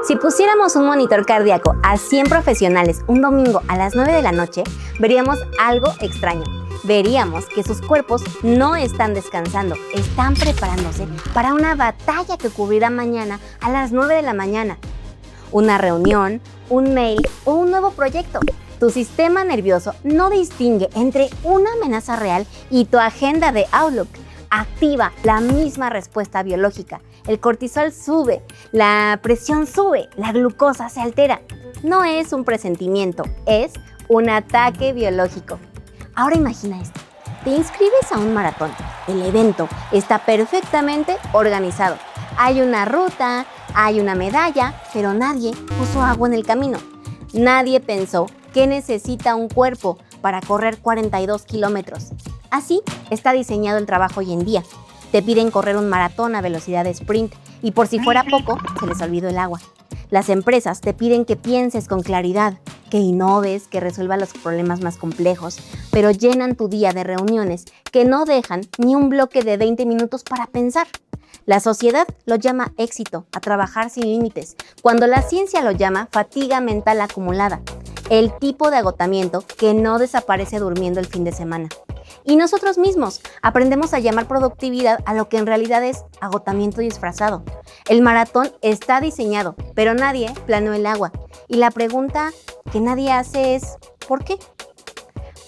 Si pusiéramos un monitor cardíaco a 100 profesionales un domingo a las 9 de la noche, veríamos algo extraño. Veríamos que sus cuerpos no están descansando, están preparándose para una batalla que ocurrirá mañana a las 9 de la mañana. Una reunión, un mail o un nuevo proyecto. Tu sistema nervioso no distingue entre una amenaza real y tu agenda de Outlook. Activa la misma respuesta biológica. El cortisol sube, la presión sube, la glucosa se altera. No es un presentimiento, es un ataque biológico. Ahora imagina esto. Te inscribes a un maratón. El evento está perfectamente organizado. Hay una ruta, hay una medalla, pero nadie puso agua en el camino. Nadie pensó que necesita un cuerpo para correr 42 kilómetros. Así está diseñado el trabajo hoy en día. Te piden correr un maratón a velocidad de sprint y por si fuera poco, se les olvidó el agua. Las empresas te piden que pienses con claridad, que innoves, que resuelvas los problemas más complejos, pero llenan tu día de reuniones que no dejan ni un bloque de 20 minutos para pensar. La sociedad lo llama éxito, a trabajar sin límites, cuando la ciencia lo llama fatiga mental acumulada, el tipo de agotamiento que no desaparece durmiendo el fin de semana. Y nosotros mismos aprendemos a llamar productividad a lo que en realidad es agotamiento disfrazado. El maratón está diseñado, pero nadie planeó el agua. Y la pregunta que nadie hace es ¿por qué?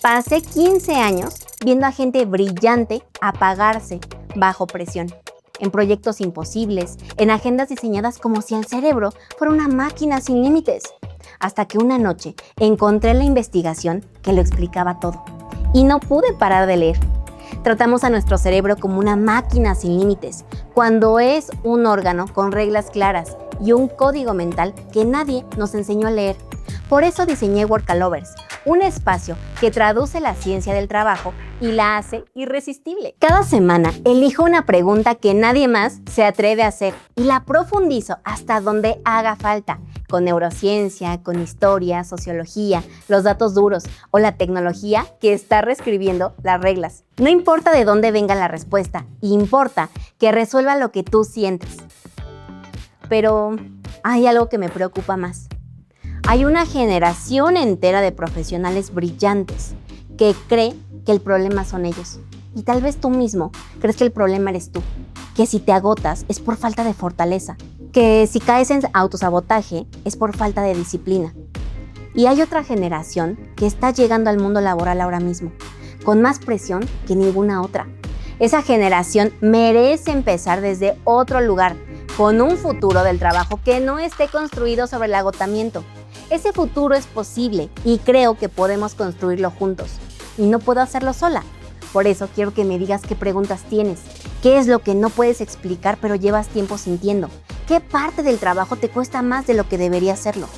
Pasé 15 años viendo a gente brillante apagarse bajo presión, en proyectos imposibles, en agendas diseñadas como si el cerebro fuera una máquina sin límites. Hasta que una noche encontré la investigación que lo explicaba todo. Y no pude parar de leer. Tratamos a nuestro cerebro como una máquina sin límites, cuando es un órgano con reglas claras y un código mental que nadie nos enseñó a leer. Por eso diseñé Workalovers, un espacio que traduce la ciencia del trabajo y la hace irresistible. Cada semana elijo una pregunta que nadie más se atreve a hacer y la profundizo hasta donde haga falta, con neurociencia, con historia, sociología, los datos duros o la tecnología que está reescribiendo las reglas. No importa de dónde venga la respuesta, importa que resuelva lo que tú sientes. Pero hay algo que me preocupa más. Hay una generación entera de profesionales brillantes que cree que el problema son ellos. Y tal vez tú mismo crees que el problema eres tú, que si te agotas es por falta de fortaleza, que si caes en autosabotaje es por falta de disciplina. Y hay otra generación que está llegando al mundo laboral ahora mismo, con más presión que ninguna otra. Esa generación merece empezar desde otro lugar, con un futuro del trabajo que no esté construido sobre el agotamiento. Ese futuro es posible y creo que podemos construirlo juntos. Y no puedo hacerlo sola. Por eso quiero que me digas qué preguntas tienes. ¿Qué es lo que no puedes explicar pero llevas tiempo sintiendo? ¿Qué parte del trabajo te cuesta más de lo que debería hacerlo?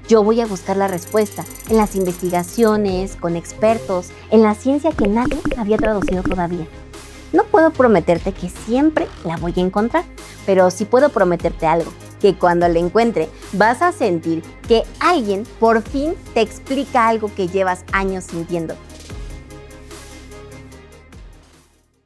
Yo voy a buscar la respuesta en las investigaciones, con expertos, en la ciencia que nadie había traducido todavía. No puedo prometerte que siempre la voy a encontrar, pero sí puedo prometerte algo, que cuando la encuentre vas a sentir que alguien por fin te explica algo que llevas años sintiendo.